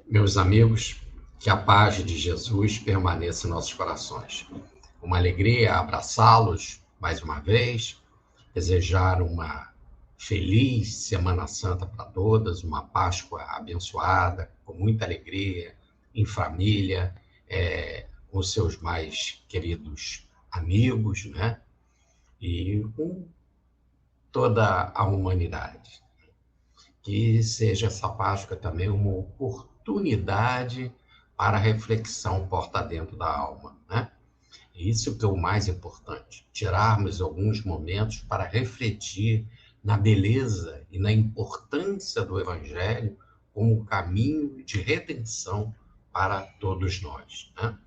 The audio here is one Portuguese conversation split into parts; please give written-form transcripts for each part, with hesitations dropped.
Meus amigos, que a paz de Jesus permaneça em nossos corações. Uma alegria abraçá-los mais uma vez, desejar uma feliz Semana Santa para todas, uma Páscoa abençoada, com muita alegria, em família, com seus mais queridos amigos, né? E com toda a humanidade. Que seja essa Páscoa também uma oportunidade para reflexão porta dentro da alma, né? Isso que é o mais importante, tirarmos alguns momentos para refletir na beleza e na importância do Evangelho como caminho de redenção para todos nós, né?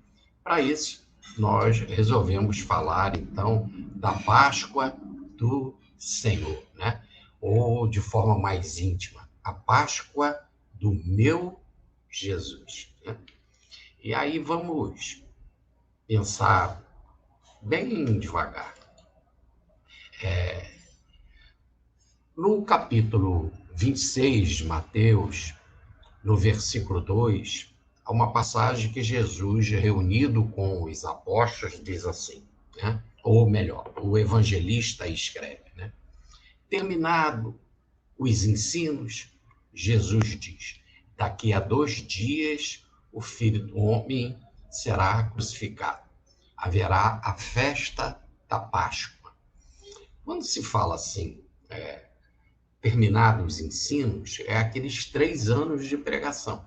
Para isso, nós resolvemos falar, então, da Páscoa do Senhor, né? Ou, de forma mais íntima, a Páscoa do meu Jesus, né? E aí vamos pensar bem devagar. No capítulo 26 de Mateus, no versículo 2, há uma passagem que Jesus, reunido com os apóstolos, diz assim, né? Ou melhor, o evangelista escreve, né? Terminado os ensinos, Jesus diz, daqui a 2 dias o Filho do Homem será crucificado. Haverá a festa da Páscoa. Quando se fala assim, terminados os ensinos, é aqueles 3 anos de pregação.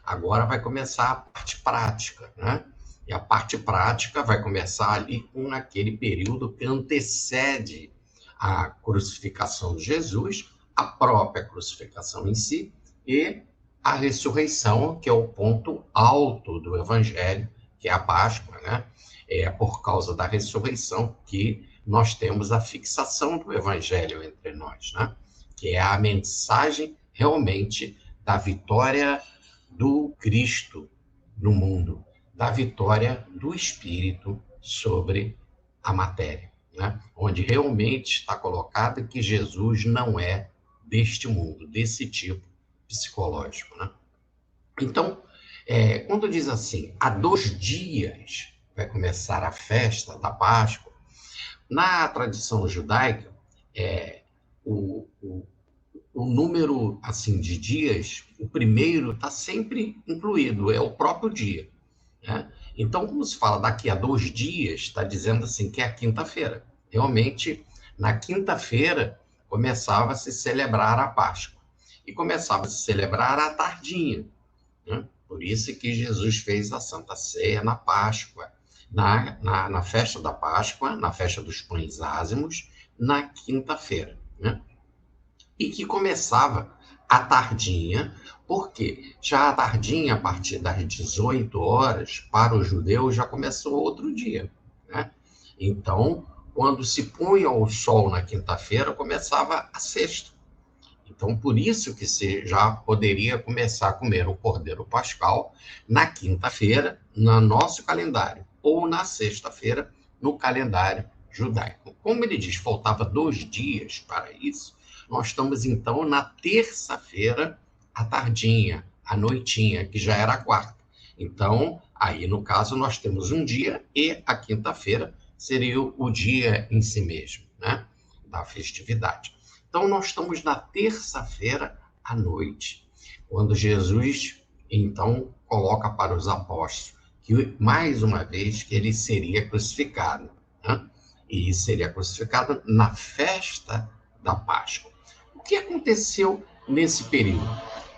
Agora vai começar a parte prática, né? E a parte prática vai começar ali com aquele período que antecede a crucificação de Jesus, a própria crucificação em si e a ressurreição, que é o ponto alto do Evangelho, que é a Páscoa, né? É por causa da ressurreição que nós temos a fixação do Evangelho entre nós, né? Que é a mensagem realmente da vitória do Cristo no mundo, da vitória do Espírito sobre a matéria, né? Onde realmente está colocado que Jesus não é deste mundo, desse tipo psicológico, né? Então, quando diz assim, há 2 dias vai começar a festa da Páscoa, na tradição judaica, o, o, o número assim de dias, o primeiro está sempre incluído, é o próprio dia, né? Então, como se fala daqui a 2 dias, está dizendo assim que é a quinta-feira. Realmente, na quinta-feira, começava a se celebrar a Páscoa. E começava a se celebrar à tardinha, né? Por isso que Jesus fez a Santa Ceia na Páscoa, na festa da Páscoa, na festa dos pães ázimos, na quinta-feira, né? E que começava à tardinha, porque já à tardinha, a partir das 18 horas, para os judeus já começou outro dia, né? Então, quando se punha o sol na quinta-feira, começava a sexta. Então, por isso que se já poderia começar a comer o cordeiro pascal na quinta-feira, no nosso calendário, ou na sexta-feira, no calendário judaico. Como ele diz, faltava 2 dias para isso, nós estamos então na terça-feira, à tardinha, à noitinha, que já era a quarta. Então, aí no caso, nós temos um dia e a quinta-feira seria o dia em si mesmo, né? Da festividade. Então, nós estamos na terça-feira à noite, quando Jesus, então, coloca para os apóstolos que, mais uma vez, que ele seria crucificado, né? E seria crucificado na festa da Páscoa. O que aconteceu nesse período?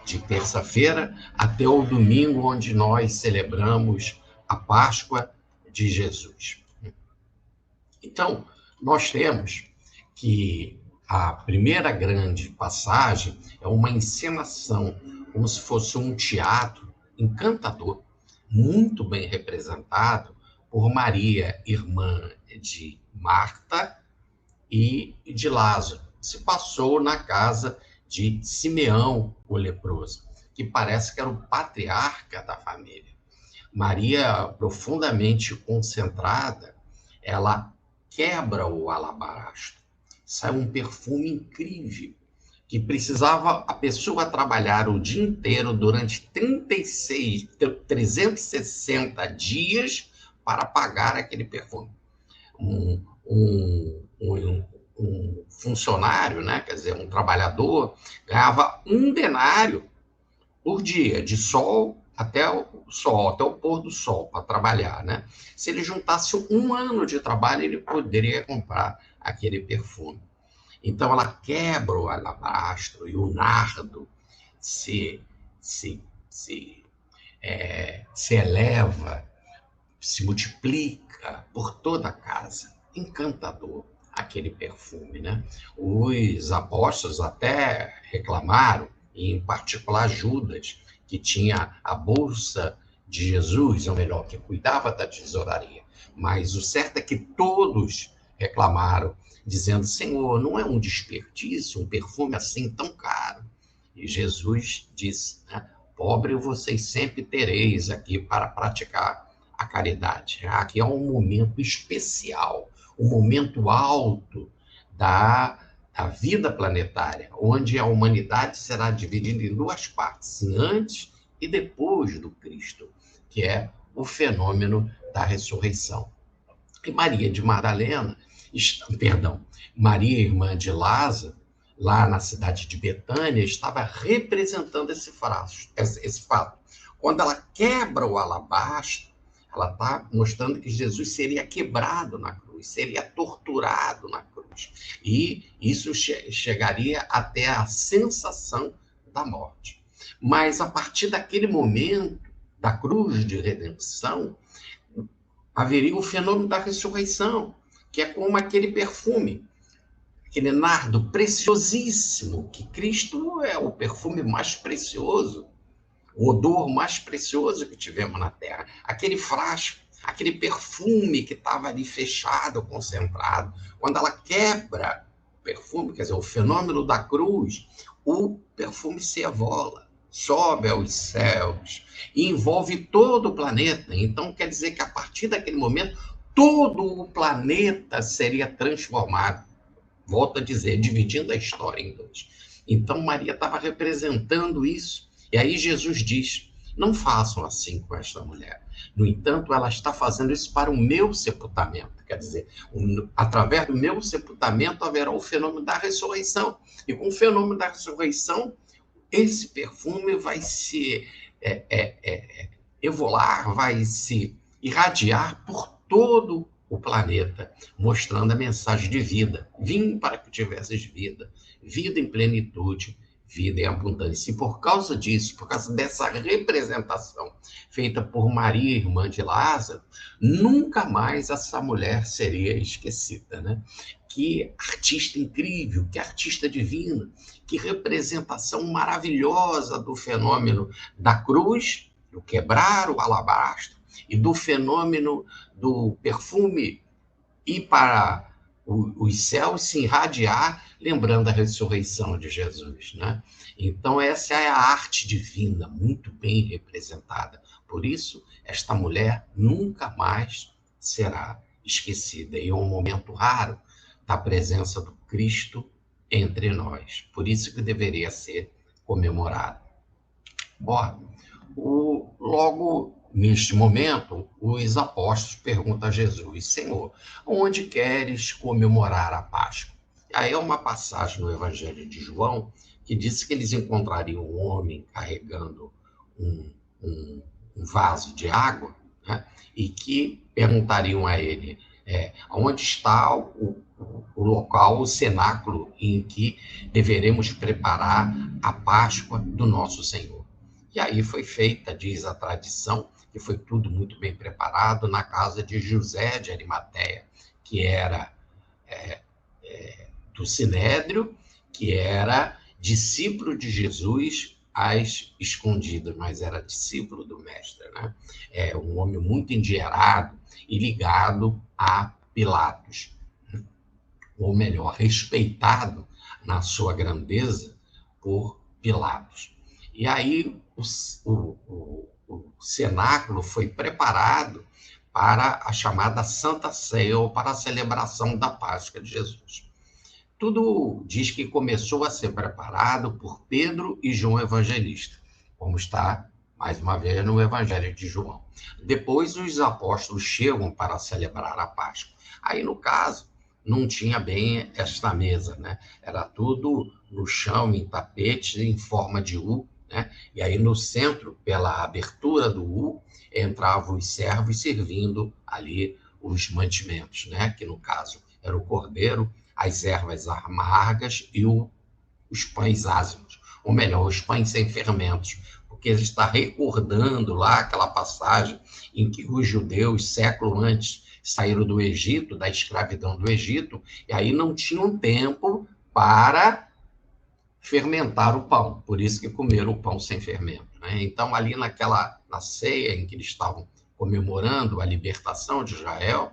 De terça-feira até o domingo, onde nós celebramos a Páscoa de Jesus. Então, nós temos que a primeira grande passagem é uma encenação, como se fosse um teatro encantador, muito bem representado por Maria, irmã de Marta e de Lázaro. Se passou na casa de Simeão, o leproso, que parece que era o patriarca da família. Maria, profundamente concentrada, ela quebra o alabastro. Sai um perfume incrível, que precisava a pessoa trabalhar o dia inteiro durante 360 dias para pagar aquele perfume. Um, um, um, um funcionário, né, quer dizer, um trabalhador, ganhava 1 denário por dia, de sol até o pôr do sol, para trabalhar, né? Se ele juntasse 1 ano de trabalho, ele poderia comprar aquele perfume. Então, ela quebra o alabastro e o nardo se, se, se, se eleva, se multiplica por toda a casa. Encantador aquele perfume, né? Os apóstolos até reclamaram, em particular Judas, que tinha a bolsa de Jesus, ou melhor, que cuidava da tesouraria. Mas o certo é que todos reclamaram, dizendo: Senhor, não é um desperdício um perfume assim tão caro? E Jesus disse, né, pobre vocês sempre tereis aqui para praticar a caridade. Aqui é um momento especial, um momento alto da vida planetária, onde a humanidade será dividida em 2 partes, antes e depois do Cristo, que é o fenômeno da ressurreição. E Maria de Madalena, perdão, Maria, irmã de Lázaro, lá na cidade de Betânia, estava representando esse fato. Quando ela quebra o alabastro, ela está mostrando que Jesus seria quebrado na cruz, seria torturado na cruz. E isso chegaria até a sensação da morte. Mas a partir daquele momento, da cruz de redenção, haveria o fenômeno da ressurreição, que é como aquele perfume, aquele nardo preciosíssimo, que Cristo é o perfume mais precioso, o odor mais precioso que tivemos na Terra. Aquele frasco, aquele perfume que estava ali fechado, concentrado. Quando ela quebra o perfume, quer dizer, o fenômeno da cruz, o perfume se evola, sobe aos céus e envolve todo o planeta. Então, quer dizer que a partir daquele momento, todo o planeta seria transformado. Volto a dizer, dividindo a história em 2. Então, Maria estava representando isso. E aí Jesus diz, não façam assim com esta mulher. No entanto, ela está fazendo isso para o meu sepultamento. Quer dizer, através do meu sepultamento haverá o fenômeno da ressurreição. E com o fenômeno da ressurreição, esse perfume vai se evolar, vai se irradiar por todo o planeta, mostrando a mensagem de vida. Vim para que tivesses vida, vida em plenitude, vida em abundância. E por causa disso, por causa dessa representação feita por Maria, irmã de Lázaro, nunca mais essa mulher seria esquecida, né? Que artista incrível, que artista divina, que representação maravilhosa do fenômeno da cruz, do quebrar o alabastro, e do fenômeno do perfume ir para os céus, se irradiar, lembrando a ressurreição de Jesus, né? Então, essa é a arte divina, muito bem representada. Por isso, esta mulher nunca mais será esquecida. E é um momento raro da presença do Cristo entre nós. Por isso que deveria ser comemorado. Bom, logo neste momento, os apóstolos perguntam a Jesus, Senhor, onde queres comemorar a Páscoa? Aí é uma passagem no Evangelho de João que diz que eles encontrariam um homem carregando um vaso de água, né? E que perguntariam a ele onde está o local, o cenáculo em que deveremos preparar a Páscoa do nosso Senhor. E aí foi feita, diz a tradição, que foi tudo muito bem preparado na casa de José de Arimateia, que era do Sinédrio, que era discípulo de Jesus às escondidas, mas era discípulo do mestre, né? Um homem muito endinheirado e ligado a Pilatos, ou melhor, respeitado na sua grandeza por Pilatos. E aí o cenáculo foi preparado para a chamada Santa Ceia, ou para a celebração da Páscoa de Jesus. Tudo diz que começou a ser preparado por Pedro e João Evangelista, como está, mais uma vez, no Evangelho de João. Depois, os apóstolos chegam para celebrar a Páscoa. Aí, no caso, não tinha bem esta mesa, né? Era tudo no chão, em tapete, em forma de U, né? E aí, no centro, pela abertura do U, entravam os servos servindo ali os mantimentos, né? Que, no caso, era o cordeiro, as ervas amargas e os pães ázimos, ou melhor, os pães sem fermentos, porque ele está recordando lá aquela passagem em que os judeus, século antes, saíram do Egito, da escravidão do Egito, e aí não tinham tempo para fermentar o pão, por isso que comeram o pão sem fermento, né? Então, ali na ceia em que eles estavam comemorando a libertação de Israel,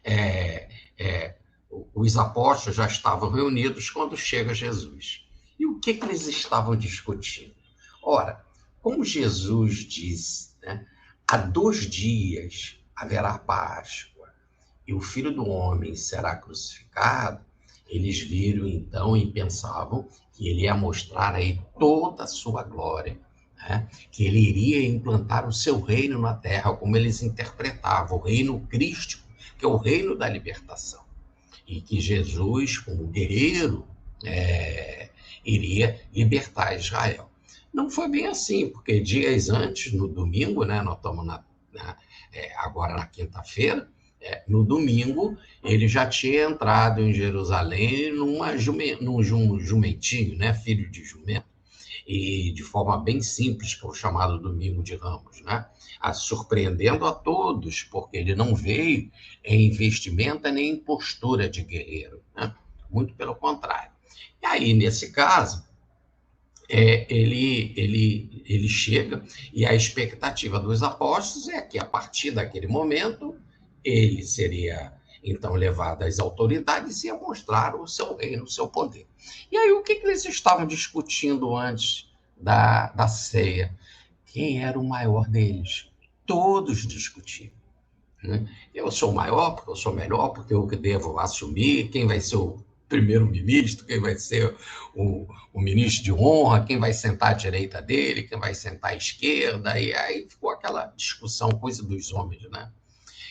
é, é, os apóstolos já estavam reunidos quando chega Jesus. E o que eles estavam discutindo? Ora, como Jesus disse, né, há 2 dias haverá Páscoa e o Filho do Homem será crucificado, eles viram então e pensavam que ele ia mostrar aí toda a sua glória, né? Que ele iria implantar o seu reino na terra, como eles interpretavam, o reino crístico, que é o reino da libertação. E que Jesus, como guerreiro, iria libertar Israel. Não foi bem assim, porque dias antes, no domingo, né, nós estamos agora na quinta-feira, no domingo, ele já tinha entrado em Jerusalém num jumentinho, né, filho de jumento, e de forma bem simples, que é o chamado Domingo de Ramos, né? Surpreendendo a todos, porque ele não veio em vestimenta nem em postura de guerreiro, né? Muito pelo contrário. E aí, nesse caso, ele chega e a expectativa dos apóstolos é que, a partir daquele momento, ele seria, então, levado às autoridades e ia mostrar o seu reino, o seu poder. E aí, o que eles estavam discutindo antes da ceia? Quem era o maior deles? Todos discutiam, né? Eu sou maior, porque eu sou melhor, porque eu que devo assumir, quem vai ser o primeiro-ministro, quem vai ser o ministro de honra, quem vai sentar à direita dele, quem vai sentar à esquerda, e aí ficou aquela discussão, coisa dos homens, né?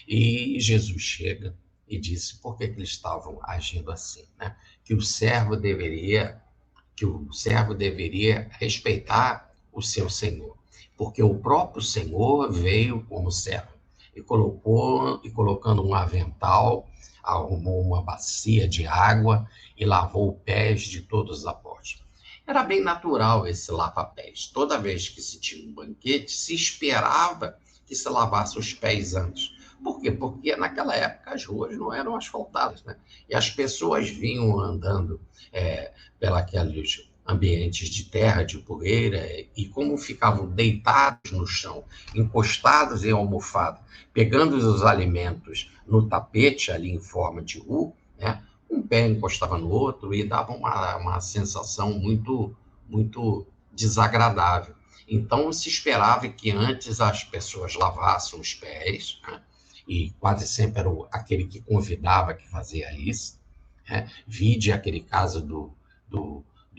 E Jesus chega e disse por que eles estavam agindo assim, né? Que o servo deveria respeitar o seu senhor, porque o próprio Senhor veio como servo e colocando um avental, arrumou uma bacia de água e lavou os pés de todos os apóstolos. Era bem natural esse lava-pés. Toda vez que se tinha um banquete, se esperava que se lavasse os pés antes. Por quê? Porque naquela época as ruas não eram asfaltadas, né? E as pessoas vinham andando pelos ambientes de terra, de poeira, e como ficavam deitados no chão, encostados em almofada, pegando os alimentos no tapete ali em forma de U, né? Um pé encostava no outro e dava uma sensação muito, muito desagradável. Então, se esperava que antes as pessoas lavassem os pés, né? E quase sempre era aquele que convidava que fazia isso, né? Vide aquele caso do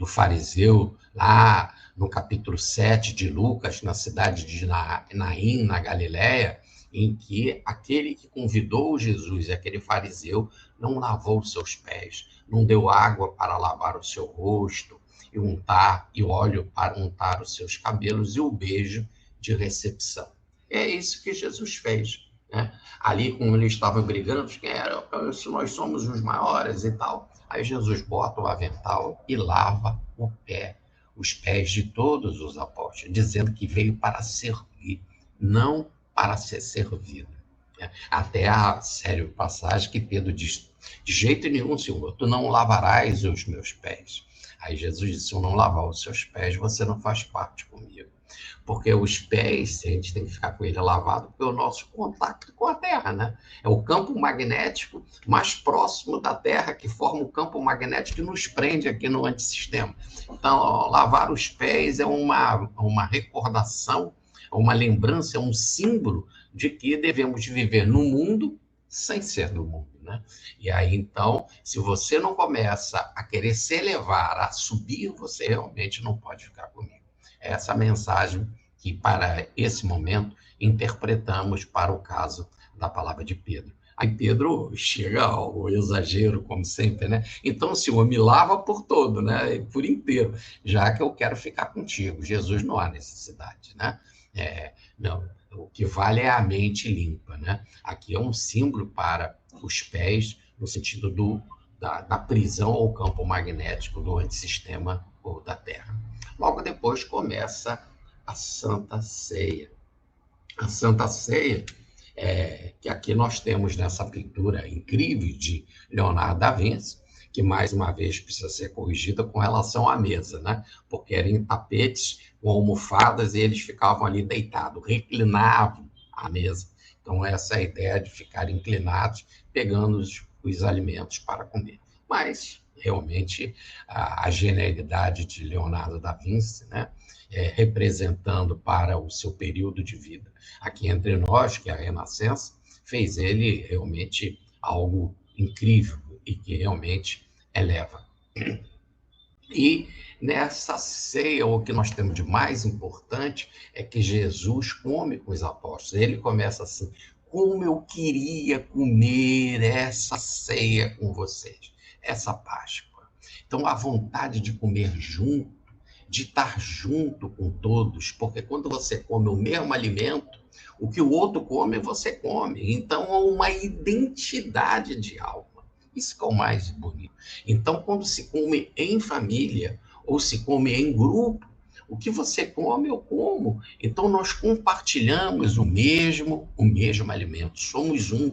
fariseu lá no capítulo 7 de Lucas, na cidade de Naim, na Galiléia, em que aquele que convidou Jesus, aquele fariseu, não lavou os seus pés, não deu água para lavar o seu rosto, e óleo para untar os seus cabelos, e o beijo de recepção. É isso que Jesus fez, né? Ali, como eles estavam brigando, quem era, se nós somos os maiores e tal. Aí Jesus bota o avental e lava os pés de todos os apóstolos, dizendo que veio para servir, não para ser servido. Até a séria passagem que Pedro diz: de jeito nenhum, Senhor, tu não lavarás os meus pés. Aí Jesus disse: se eu não lavar os seus pés, você não faz parte comigo. Porque os pés, a gente tem que ficar com ele lavado pelo nosso contato com a Terra, né? É o campo magnético mais próximo da Terra que forma o campo magnético que nos prende aqui no antissistema. Então, lavar os pés é uma recordação, uma lembrança, é um símbolo de que devemos viver no mundo sem ser do mundo, né? E aí, então, se você não começa a querer se elevar, a subir, você realmente não pode ficar comigo. Essa mensagem que, para esse momento, interpretamos para o caso da palavra de Pedro. Aí Pedro chega ao exagero, como sempre, né? Então, Senhor, me lava por todo, né? Por inteiro, já que eu quero ficar contigo. Jesus, não há necessidade, né? Não, o que vale é a mente limpa, né? Aqui é um símbolo para os pés, no sentido da prisão ao campo magnético do antissistema ou da Terra. Logo depois começa a Santa Ceia. A Santa Ceia, que aqui nós temos nessa pintura incrível de Leonardo da Vinci, que mais uma vez precisa ser corrigida com relação à mesa, né? Porque eram em tapetes com almofadas e eles ficavam ali deitados, reclinavam a mesa. Então, essa é a ideia de ficar inclinados, pegando os alimentos para comer. Mas, realmente, a genialidade de Leonardo da Vinci, né? Representando para o seu período de vida aqui entre nós, que é a Renascença, fez ele realmente algo incrível e que realmente eleva. E nessa ceia, o que nós temos de mais importante é que Jesus come com os apóstolos. Ele começa assim: como eu queria comer essa ceia com vocês, essa Páscoa. Então, a vontade de comer junto, de estar junto com todos, porque quando você come o mesmo alimento, o que o outro come, você come. Então, há uma identidade de alma. Isso que é o mais bonito. Então, quando se come em família, ou se come em grupo, o que você come, eu como. Então, nós compartilhamos o mesmo alimento. Somos um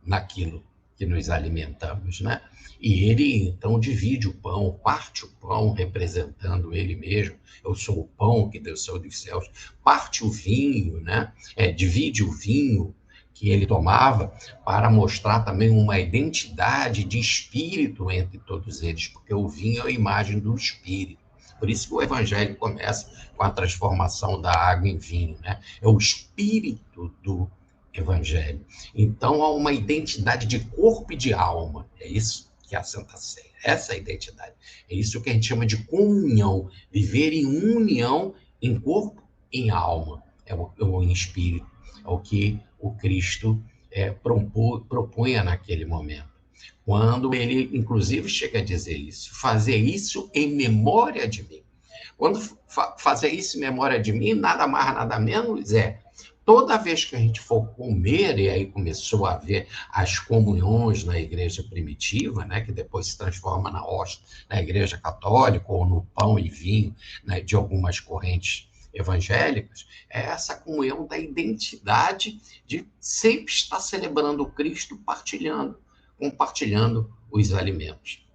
naquilo que nos alimentamos, né? E ele, então, divide o pão, parte o pão, representando ele mesmo. Eu sou o pão que desceu dos céus. Parte o vinho, né? Divide o vinho que ele tomava para mostrar também uma identidade de espírito entre todos eles, porque o vinho é a imagem do espírito. Por isso que o evangelho começa com a transformação da água em vinho, né? É o espírito do evangelho. Então, há uma identidade de corpo e de alma. É isso que é a Santa Ceia. Essa é a identidade. É isso que a gente chama de comunhão. Viver em união em corpo e em alma. Ou em espírito. É o que o Cristo propunha naquele momento. Quando ele, inclusive, chega a dizer isso. Fazer isso em memória de mim. Quando fazer isso em memória de mim, nada mais, nada menos toda vez que a gente for comer, e aí começou a haver as comunhões na igreja primitiva, né, que depois se transforma na hóstia, na igreja católica, ou no pão e vinho, né, de algumas correntes evangélicas, é essa comunhão da identidade de sempre estar celebrando o Cristo, compartilhando os alimentos.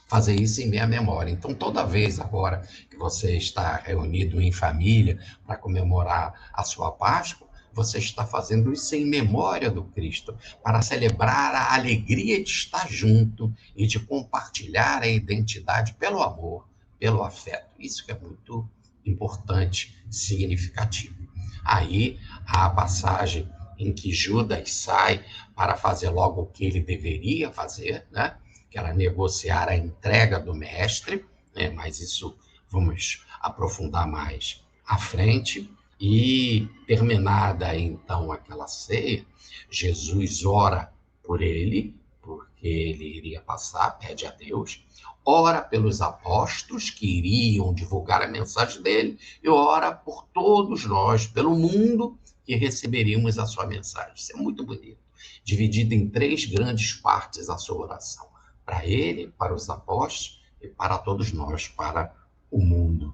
Fazer isso em minha memória. Então, toda vez agora que você está reunido em família para comemorar a sua Páscoa, você está fazendo isso em memória do Cristo, para celebrar a alegria de estar junto e de compartilhar a identidade pelo amor, pelo afeto. Isso que é muito importante, significativo. Aí, a passagem em que Judas sai para fazer logo o que ele deveria fazer, né? Que era negociar a entrega do mestre, né? Mas isso vamos aprofundar mais à frente. E terminada então aquela ceia, Jesus ora por ele, porque ele iria passar, pede a Deus, ora pelos apóstolos que iriam divulgar a mensagem dele, e ora por todos nós, pelo mundo, que receberíamos a sua mensagem. Isso é muito bonito. Dividido em 3 grandes partes a sua oração. Para ele, para os apóstolos e para todos nós, para o mundo.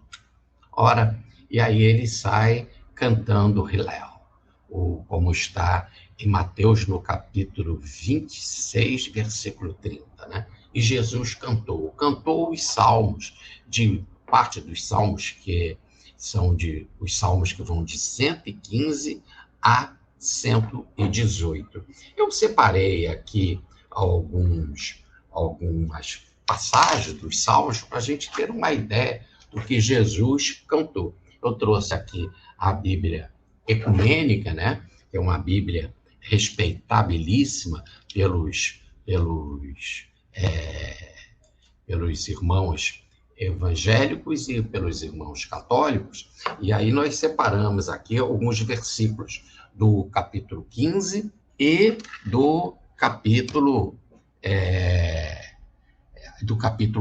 Ora, e aí ele sai cantando Hillel, como está em Mateus no capítulo 26, versículo 30, né? E Jesus cantou os salmos, de parte dos salmos que são os salmos que vão de 115 a 118. Eu separei aqui algumas passagens dos salmos para a gente ter uma ideia do que Jesus cantou. Eu trouxe aqui a Bíblia Ecumênica, né? Que é uma Bíblia respeitabilíssima pelos pelos, pelos irmãos evangélicos e pelos irmãos católicos, e aí nós separamos aqui alguns versículos do capítulo 15 e do capítulo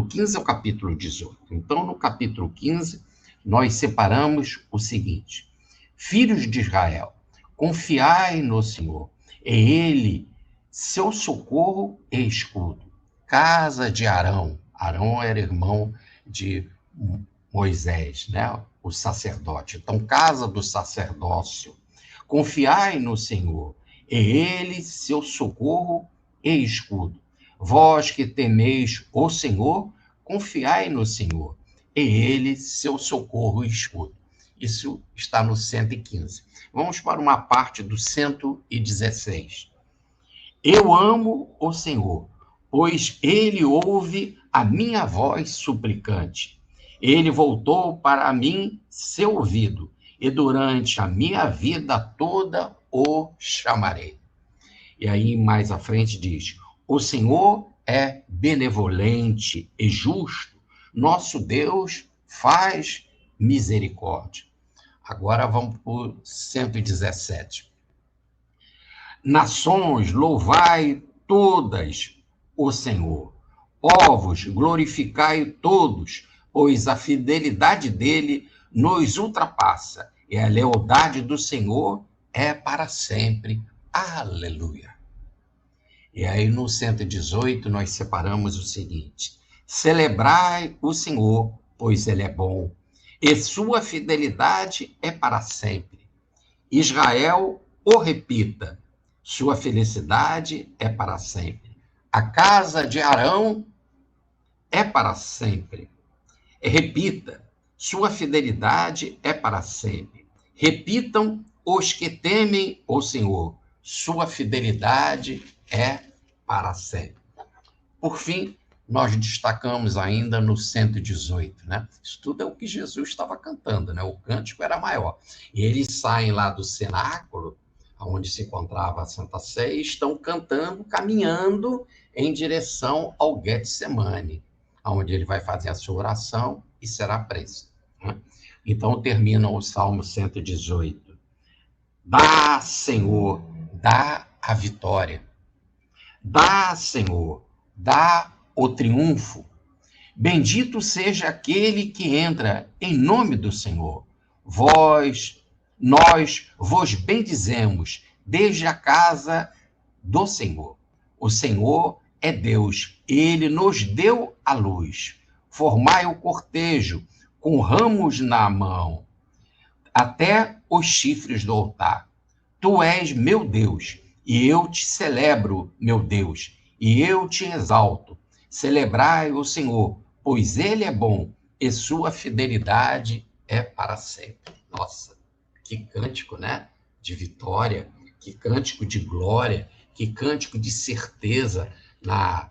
15 ao capítulo 18. Então, no capítulo 15, nós separamos o seguinte: filhos de Israel, confiai no Senhor, é Ele seu socorro e escudo. Casa de Arão, Arão era irmão de Moisés, né? O sacerdote. Então, casa do sacerdócio, confiai no Senhor, é Ele seu socorro e escudo. Vós que temeis o Senhor, confiai no Senhor, é Ele seu socorro e escudo. Isso está no 115. Vamos para uma parte do 116. Eu amo o Senhor, pois Ele ouve a minha voz suplicante. Ele voltou para mim seu ouvido, e durante a minha vida toda o chamarei. E aí, mais à frente, diz: o Senhor é benevolente e justo, nosso Deus faz misericórdia. Agora vamos para o 117. Nações, louvai todas o Senhor. Povos, glorificai todos, pois a fidelidade dele nos ultrapassa, e a lealdade do Senhor é para sempre. Aleluia. E aí no 118 nós separamos o seguinte: celebrai o Senhor, pois ele é bom, e sua fidelidade é para sempre. Israel, o repita, sua felicidade é para sempre. A casa de Arão é para sempre. Repita, sua fidelidade é para sempre. Repitam os que temem o Senhor, sua fidelidade é para sempre. Por fim, nós destacamos ainda no 118, né? Isso tudo é o que Jesus estava cantando, né? O cântico era maior. E eles saem lá do cenáculo, onde se encontrava a Santa Ceia, e estão cantando, caminhando em direção ao Getsemane, onde ele vai fazer a sua oração e será preso, né? Então termina o Salmo 118. Dá, Senhor, dá a vitória. Dá, Senhor, dá o triunfo. Bendito seja aquele que entra em nome do Senhor. Nós vos bendizemos desde a casa do Senhor. O Senhor é Deus, ele nos deu a luz. Formai o cortejo com ramos na mão, até os chifres do altar. Tu és meu Deus, e eu te celebro, meu Deus, e eu te exalto. Celebrai o Senhor, pois ele é bom, e sua fidelidade é para sempre. Nossa, que cântico, né? De vitória, que cântico de glória, que cântico de certeza na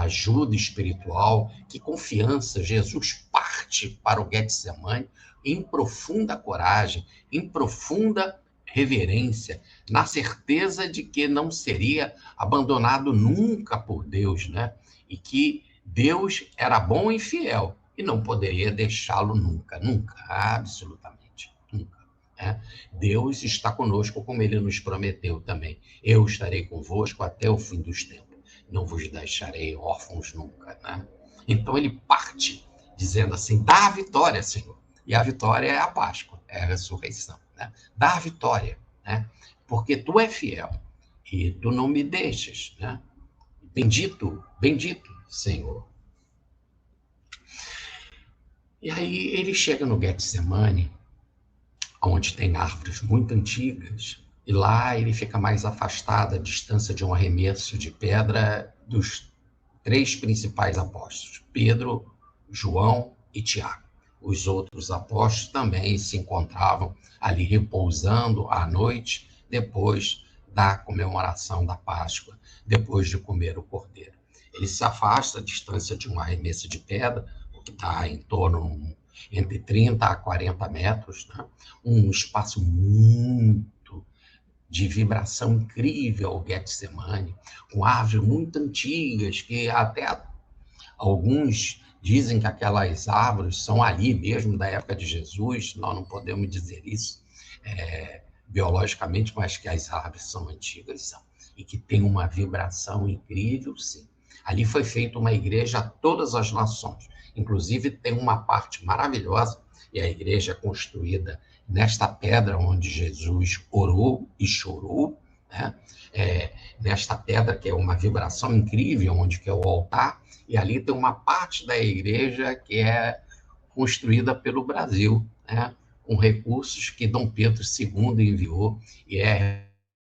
ajuda espiritual, que confiança. Jesus parte para o Getsemane em profunda coragem, em profunda reverência, na certeza de que não seria abandonado nunca por Deus, né? E que Deus era bom e fiel e não poderia deixá-lo nunca, nunca, absolutamente, nunca. Né? Deus está conosco como ele nos prometeu também. Eu estarei convosco até o fim dos tempos. Não vos deixarei órfãos nunca, né? Então ele parte dizendo assim: dá a vitória, Senhor. E a vitória é a Páscoa, é a ressurreição, né? Dá a vitória, né? Porque tu é fiel e tu não me deixas, né? Bendito, bendito, Senhor. E aí ele chega no Getsemane, onde tem árvores muito antigas, e lá ele fica mais afastado, à distância de um arremesso de pedra, dos três principais apóstolos, Pedro, João e Tiago. Os outros apóstolos também se encontravam ali repousando à noite, depois da comemoração da Páscoa, depois de comer o cordeiro. Ele se afasta à distância de um arremesso de pedra, o que está em torno entre 30 a 40 metros, né? Um espaço muito de vibração incrível ao Getsemane, com árvores muito antigas, que até alguns dizem que aquelas árvores são ali mesmo, da época de Jesus. Nós não podemos dizer isso biologicamente, mas que as árvores são antigas, são. E que tem uma vibração incrível, sim. Ali foi feita uma igreja a todas as nações. Inclusive, tem uma parte maravilhosa, e a igreja é construída nesta pedra onde Jesus orou e chorou, né? Nesta pedra que é uma vibração incrível, onde que é o altar, e ali tem uma parte da igreja que é construída pelo Brasil, né? Com recursos que Dom Pedro II enviou, e é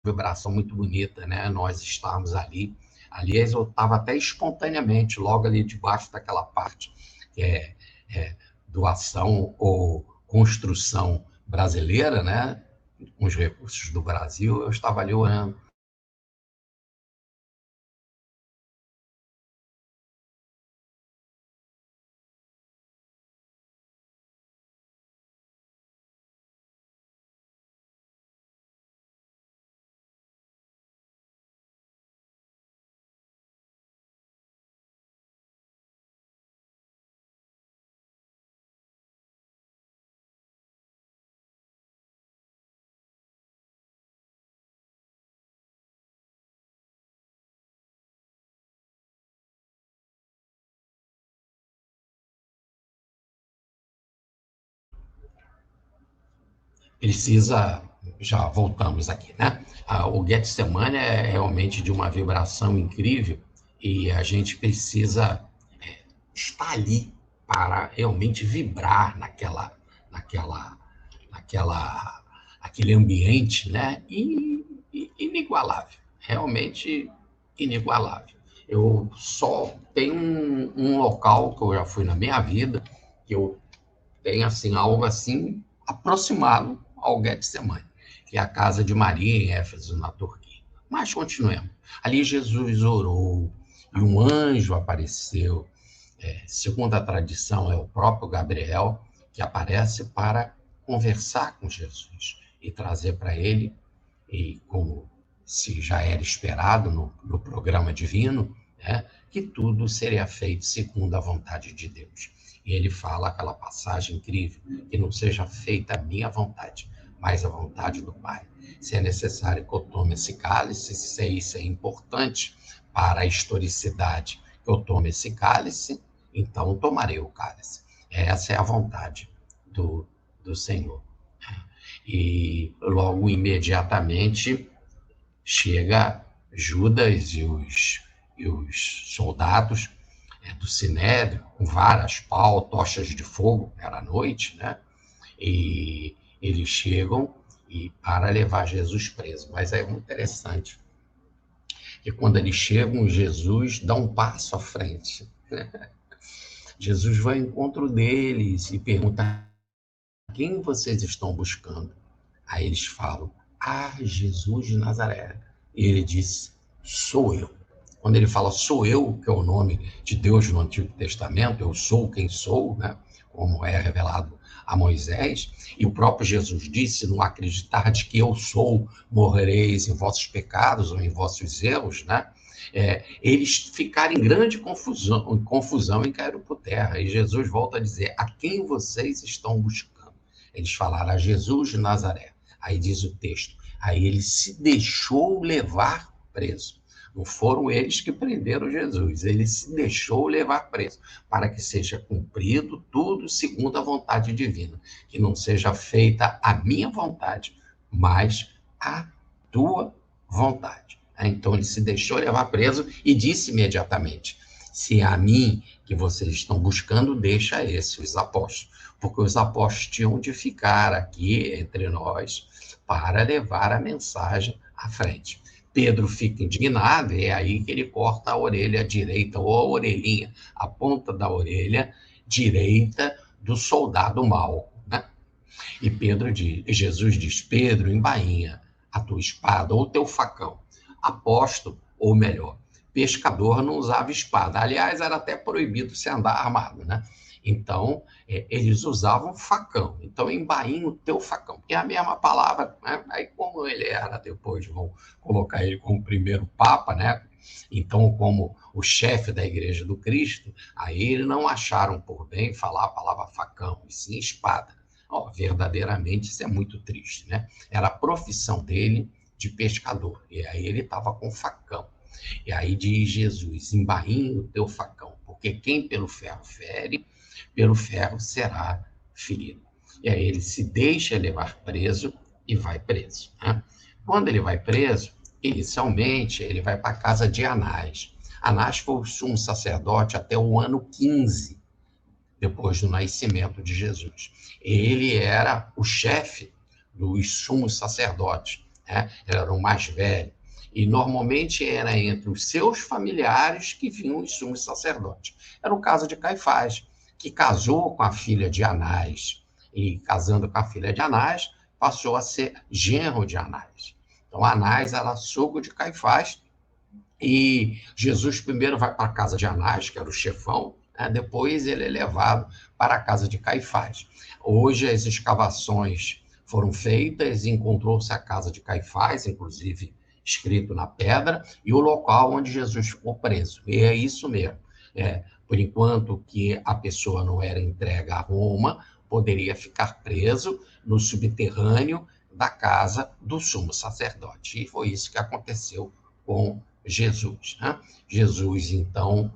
uma vibração muito bonita, né? Nós estávamos ali. Aliás, eu estava até espontaneamente, logo ali debaixo daquela parte que é doação ou construção brasileira, né? Com os recursos do Brasil, eu estava ali orando. Precisa, já voltamos aqui, né? O Getsemane é realmente de uma vibração incrível e a gente precisa estar ali para realmente vibrar naquela, aquele ambiente, né? Inigualável, realmente inigualável. Eu só tenho um local que eu já fui na minha vida que eu tenho assim algo assim aproximado ao Getsemane, que é a casa de Maria em Éfeso, na Turquia. Mas continuemos. Ali Jesus orou e um anjo apareceu. Segundo a tradição, é o próprio Gabriel que aparece para conversar com Jesus e trazer para ele, e como se já era esperado no programa divino, né, que tudo seria feito segundo a vontade de Deus. E ele fala aquela passagem incrível, que não seja feita a minha vontade, mas a vontade do Pai. Se é necessário que eu tome esse cálice, se isso é importante para a historicidade, que eu tome esse cálice, então tomarei o cálice. Essa é a vontade do Senhor. E logo imediatamente chega Judas e os soldados do Sinédrio, com varas, pau, tochas de fogo, era noite, né? E eles chegam para levar Jesus preso. Mas é muito interessante que quando eles chegam, Jesus dá um passo à frente. Jesus vai ao encontro deles e pergunta: quem vocês estão buscando? Aí eles falam: Jesus de Nazaré. E ele disse: sou eu. Quando ele fala sou eu, que é o nome de Deus no Antigo Testamento, eu sou quem sou, né? Como é revelado a Moisés, e o próprio Jesus disse: não acreditar de que eu sou, morrereis em vossos pecados ou em vossos erros, né? Eles ficaram em grande confusão e caíram por terra. E Jesus volta a dizer: a quem vocês estão buscando? Eles falaram: a Jesus de Nazaré. Aí diz o texto: aí ele se deixou levar preso. Não foram eles que prenderam Jesus, ele se deixou levar preso, para que seja cumprido tudo segundo a vontade divina, que não seja feita a minha vontade, mas a tua vontade. Então ele se deixou levar preso e disse imediatamente: se é a mim que vocês estão buscando, deixa os apóstolos, porque os apóstolos tinham de ficar aqui entre nós para levar a mensagem à frente. Pedro fica indignado, e é aí que ele corta a orelha direita, ou a orelhinha, a ponta da orelha direita do soldado mau, né? Jesus diz: Pedro, embainha a tua espada ou o teu facão. Apóstolo, ou melhor, pescador não usava espada. Aliás, era até proibido se andar armado, né? Então, eles usavam facão. Então, embainha o teu facão, que é a mesma palavra, né? Aí, como ele era, depois vão colocar ele como primeiro papa, né? Então, como o chefe da Igreja do Cristo, aí eles não acharam por bem falar a palavra facão, e sim espada. Oh, verdadeiramente, isso é muito triste, né? Era a profissão dele de pescador, e aí ele estava com facão. E aí diz Jesus: embainha o teu facão, porque quem pelo ferro fere, pelo ferro será ferido. E aí ele se deixa levar preso e vai preso, né? Quando ele vai preso, inicialmente ele vai para a casa de Anás. Anás foi o sumo sacerdote até o ano 15, depois do nascimento de Jesus. Ele era o chefe dos sumos sacerdotes, né? Ele era o mais velho. E normalmente era entre os seus familiares que vinham os sumos sacerdotes. Era o caso de Caifás, que casou com a filha de Anás. E casando com a filha de Anás, passou a ser genro de Anás. Então, Anás era sogro de Caifás. E Jesus primeiro vai para a casa de Anás, que era o chefão, né? Depois ele é levado para a casa de Caifás. Hoje as escavações foram feitas e encontrou-se a casa de Caifás, inclusive escrito na pedra, e o local onde Jesus ficou preso. E é isso mesmo. Por enquanto que a pessoa não era entregue a Roma, poderia ficar preso no subterrâneo da casa do sumo sacerdote. E foi isso que aconteceu com Jesus, né? Jesus, então,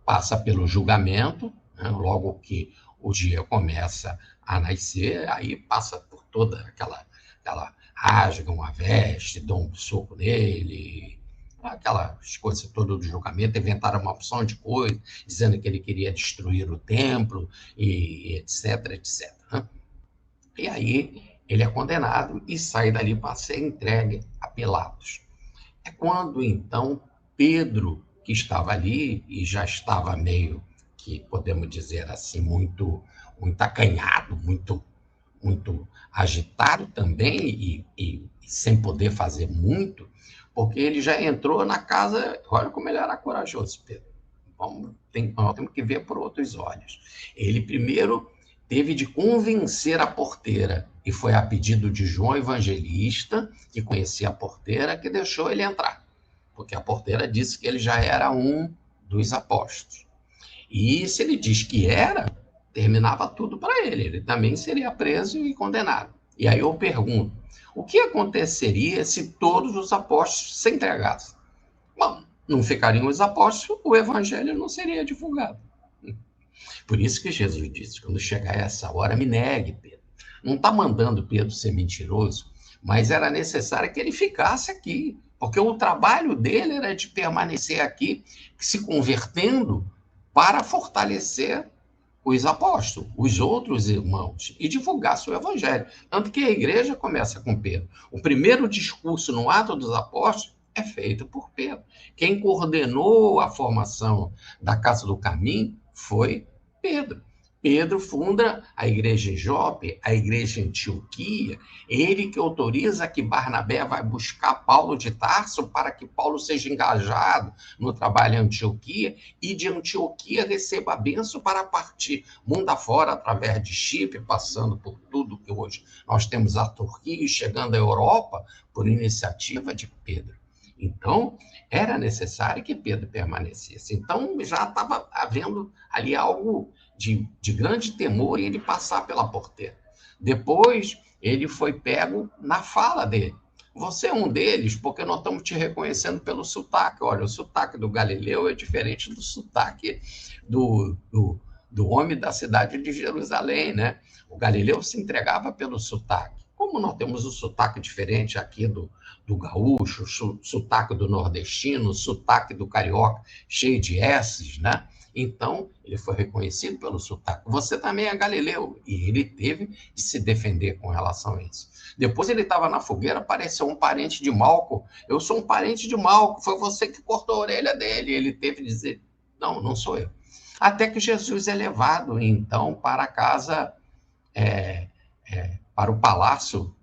passa pelo julgamento, né? Logo que o dia começa a nascer, aí passa por toda aquela rasgam a veste, dão um soco nele, aquelas coisas todas do julgamento, inventaram uma opção de coisa, dizendo que ele queria destruir o templo, e etc, etc. Né? E aí ele é condenado e sai dali para ser entregue a Pilatos. É quando, então, Pedro, que estava ali e já estava meio que, podemos dizer assim, muito acanhado, muito agitado também e sem poder fazer muito, porque ele já entrou na casa, olha como ele era corajoso, Pedro. Nós temos que ver por outros olhos. Ele primeiro teve de convencer a porteira, e foi a pedido de João Evangelista, que conhecia a porteira, que deixou ele entrar, porque a porteira disse que ele já era um dos apóstolos. E se ele diz que era, terminava tudo para ele, ele também seria preso e condenado. E aí eu pergunto, o que aconteceria se todos os apóstolos se entregassem? Bom, não ficariam os apóstolos, o evangelho não seria divulgado. Por isso que Jesus disse, quando chegar essa hora, me negue, Pedro. Não está mandando Pedro ser mentiroso, mas era necessário que ele ficasse aqui, porque o trabalho dele era de permanecer aqui, se convertendo para fortalecer os apóstolos, os outros irmãos, e divulgar seu evangelho. Tanto que a igreja começa com Pedro. O primeiro discurso no Ato dos Apóstolos é feito por Pedro. Quem coordenou a formação da Casa do Caminho foi Pedro. Pedro funda a igreja em Jope, a igreja em Antioquia, ele que autoriza que Barnabé vai buscar Paulo de Tarso para que Paulo seja engajado no trabalho em Antioquia, e de Antioquia receba a bênção para partir mundo afora, através de Chipre, passando por tudo que hoje nós temos a Turquia e chegando à Europa, por iniciativa de Pedro. Então, era necessário que Pedro permanecesse. Então, já estava havendo ali algo de grande temor em ele passar pela porteira. Depois, ele foi pego na fala dele. Você é um deles, porque nós estamos te reconhecendo pelo sotaque. Olha, o sotaque do Galileu é diferente do sotaque do homem da cidade de Jerusalém, né? O Galileu se entregava pelo sotaque. Como nós temos o sotaque diferente aqui do gaúcho, sotaque do nordestino, sotaque do carioca, cheio de S's, né? Então, ele foi reconhecido pelo sotaque. Você também é Galileu. E ele teve de se defender com relação a isso. Depois ele estava na fogueira, apareceu um parente de Malco. Eu sou um parente de Malco, foi você que cortou a orelha dele. Ele teve de dizer, não, não sou eu. Até que Jesus é levado, então, para a casa, para o palácio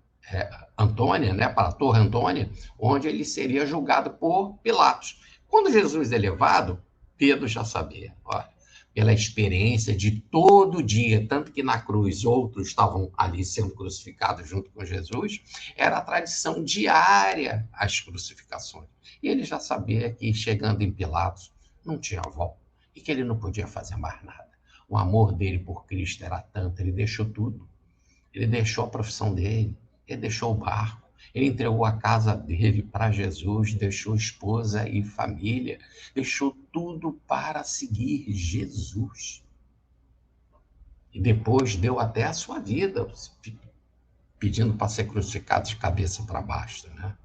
Antônia, né, para a Torre Antônia, onde ele seria julgado por Pilatos. Quando Jesus é levado, Pedro já sabia. Olha, pela experiência de todo dia, tanto que na cruz outros estavam ali sendo crucificados junto com Jesus, era a tradição diária as crucificações. E ele já sabia que, chegando em Pilatos, não tinha volta e que ele não podia fazer mais nada. O amor dele por Cristo era tanto, ele deixou tudo. Ele deixou a profissão dele, ele deixou o barco, ele entregou a casa dele para Jesus, deixou esposa e família, deixou tudo para seguir Jesus. E depois deu até a sua vida, pedindo para ser crucificado de cabeça para baixo, né?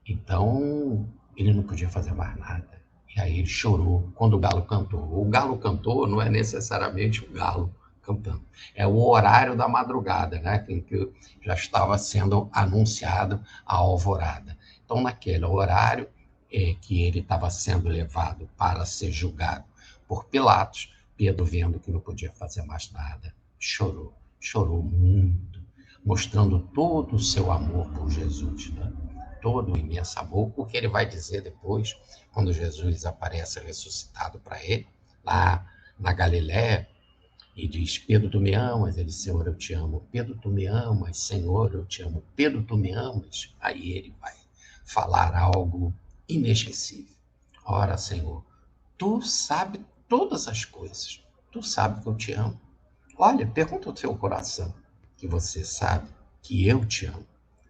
Então, ele não podia fazer mais nada. E aí ele chorou quando o galo cantou. O galo cantou não é necessariamente o galo cantando. É o horário da madrugada, né? Em que já estava sendo anunciado a alvorada. Então, naquele horário que ele estava sendo levado para ser julgado por Pilatos, Pedro, vendo que não podia fazer mais nada, chorou. Chorou muito, mostrando todo o seu amor por Jesus, né? Todo o imenso amor, o que ele vai dizer depois, quando Jesus aparece ressuscitado para ele, lá na Galiléia, e diz: Pedro, tu me amas? Ele: Senhor, eu te amo. Pedro, tu me amas? Senhor, eu te amo. Pedro, tu me amas? Aí ele vai falar algo inesquecível. Ora, Senhor, tu sabe todas as coisas. Tu sabe que eu te amo. Olha, pergunta ao teu coração, que você sabe que eu te amo.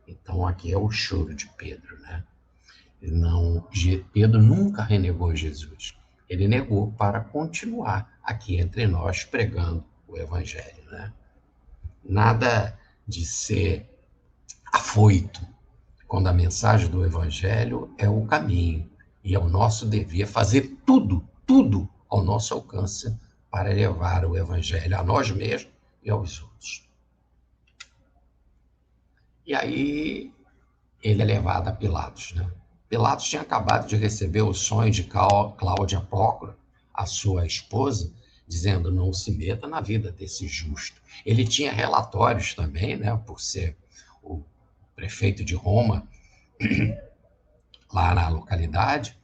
Então aqui é o choro de Pedro, né? Não, Pedro nunca renegou Jesus. Ele negou para continuar aqui entre nós pregando o evangelho, né? Nada de ser afoito, quando a mensagem do evangelho é o caminho e é o nosso dever fazer tudo, tudo ao nosso alcance para levar o evangelho a nós mesmos e aos outros. E aí ele é levado a Pilatos, né? Pilatos tinha acabado de receber o sonho de Cláudia Prócora, a sua esposa, dizendo: não se meta na vida desse justo. Ele tinha relatórios também, né, por ser o prefeito de Roma, lá na localidade,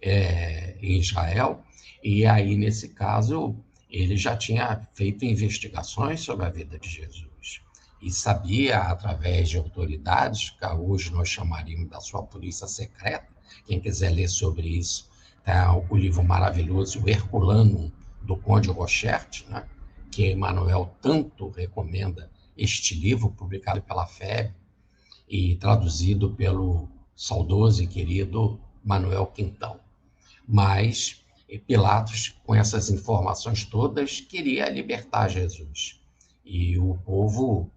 em Israel, e aí, nesse caso, ele já tinha feito investigações sobre a vida de Jesus e sabia, através de autoridades, que hoje nós chamaríamos da sua polícia secreta. Quem quiser ler sobre isso, tá o livro maravilhoso, o Herculano, do Conde Rochert, né, que Emmanuel tanto recomenda este livro, publicado pela FEB e traduzido pelo saudoso e querido Manuel Quintão. Mas Pilatos, com essas informações todas, queria libertar Jesus. E o povo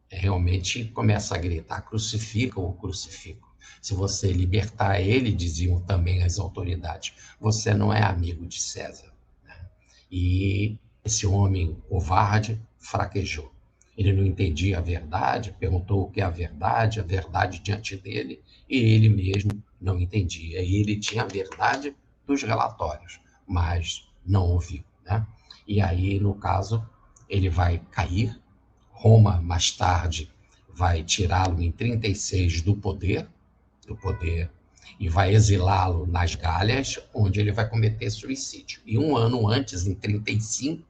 realmente começa a gritar: crucificam, crucificam. Se você libertar ele, diziam também as autoridades, você não é amigo de César. E esse homem covarde fraquejou. Ele não entendia a verdade, perguntou o que é a verdade diante dele, e ele mesmo não entendia. E ele tinha a verdade dos relatórios, mas não ouviu, né? E aí, no caso, ele vai cair. Roma, mais tarde, vai tirá-lo em 36 do poder, e vai exilá-lo nas Galhas, onde ele vai cometer suicídio. E um ano antes, em 35,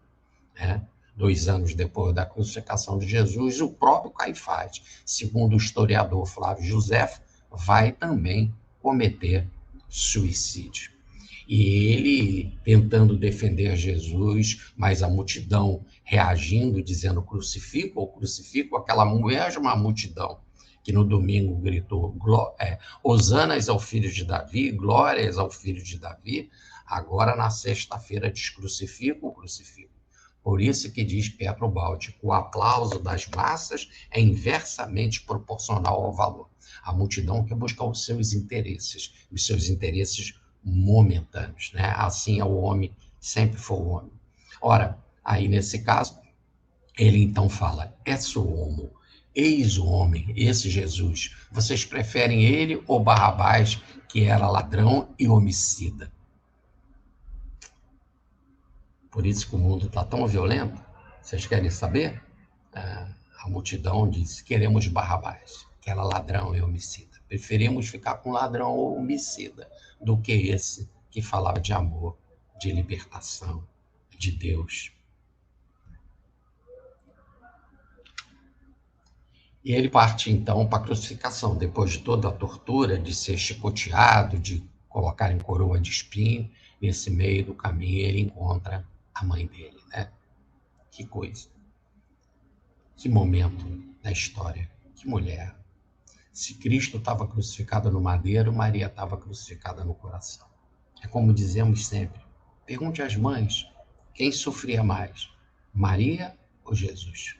né, 2 anos depois da crucificação de Jesus, o próprio Caifás, segundo o historiador Flávio Josefo, vai também cometer suicídio. E ele tentando defender Jesus, mas a multidão reagindo, dizendo: crucifico, aquela mesma multidão que no domingo gritou: Hosanas ao filho de Davi, glórias ao filho de Davi, agora na sexta-feira diz: crucifico. Por isso que diz Pietro Baldi: o aplauso das massas é inversamente proporcional ao valor. A multidão quer buscar os seus interesses momentâneos, né? Assim é o homem, sempre foi o homem. Ora, aí nesse caso, ele então fala: esse homo, eis o homem, esse Jesus. Vocês preferem ele ou Barrabás, que era ladrão e homicida? Por isso que o mundo está tão violento. Vocês querem saber? A multidão diz: queremos Barrabás, que era ladrão e homicida. Preferimos ficar com ladrão ou homicida do que esse que falava de amor, de libertação, de Deus. E ele parte, então, para a crucificação, depois de toda a tortura, de ser chicoteado, de colocar em coroa de espinho. Nesse meio do caminho, ele encontra a mãe dele, né? Que coisa. Que momento da história. Que mulher. Se Cristo estava crucificado no madeiro, Maria estava crucificada no coração. É como dizemos sempre. Pergunte às mães, quem sofria mais? Maria ou Jesus?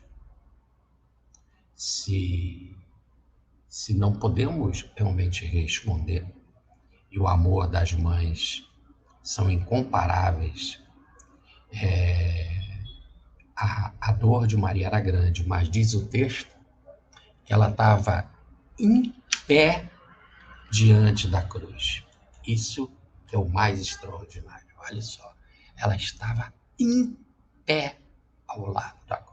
Se não podemos realmente responder, e o amor das mães são incomparáveis, a dor de Maria era grande, mas diz o texto que ela estava em pé diante da cruz. Isso é o mais extraordinário. Olha só, ela estava em pé ao lado da cruz.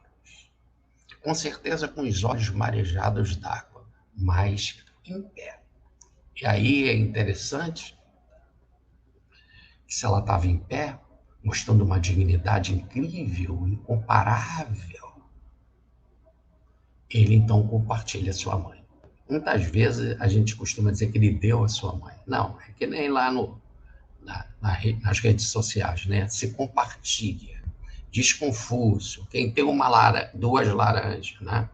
Com certeza com os olhos marejados d'água, mas em pé. E aí é interessante que se ela estava em pé, mostrando uma dignidade incrível, incomparável, ele então compartilha a sua mãe. Muitas vezes a gente costuma dizer que ele deu a sua mãe. Não, é que nem lá nas redes sociais, né? Se compartilha. Diz Confúcio, quem tem duas laranjas, né?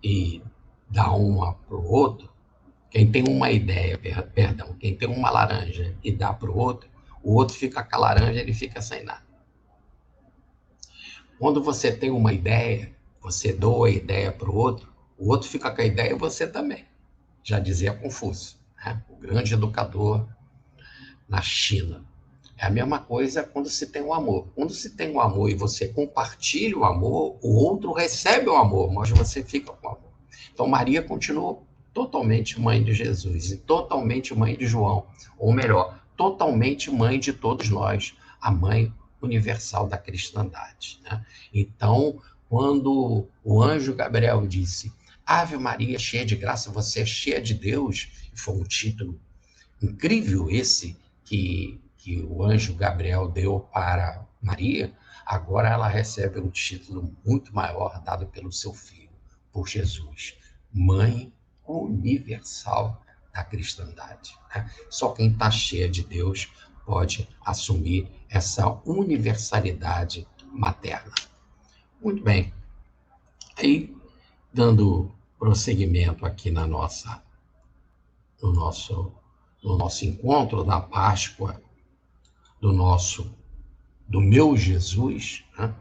E dá uma para o outro, quem tem uma ideia, perdão, quem tem uma laranja e dá para o outro fica com a laranja, ele fica sem nada. Quando você tem uma ideia, você doa a ideia para o outro fica com a ideia e você também. Já dizia Confúcio, né? O grande educador na China. É a mesma coisa quando se tem um amor. Quando se tem um amor e você compartilha o amor, o outro recebe o amor, mas você fica com o amor. Então Maria continuou totalmente mãe de Jesus e totalmente mãe de João, ou melhor, totalmente mãe de todos nós, a mãe universal da cristandade, né? Então, quando o anjo Gabriel disse: Ave Maria, cheia de graça, você é cheia de Deus, foi um título incrível esse que o anjo Gabriel deu para Maria, agora ela recebe um título muito maior dado pelo seu filho, por Jesus, Mãe Universal da Cristandade, né? Só quem está cheia de Deus pode assumir essa universalidade materna. Muito bem. Aí, dando prosseguimento aqui no nosso encontro da Páscoa do meu Jesus, né?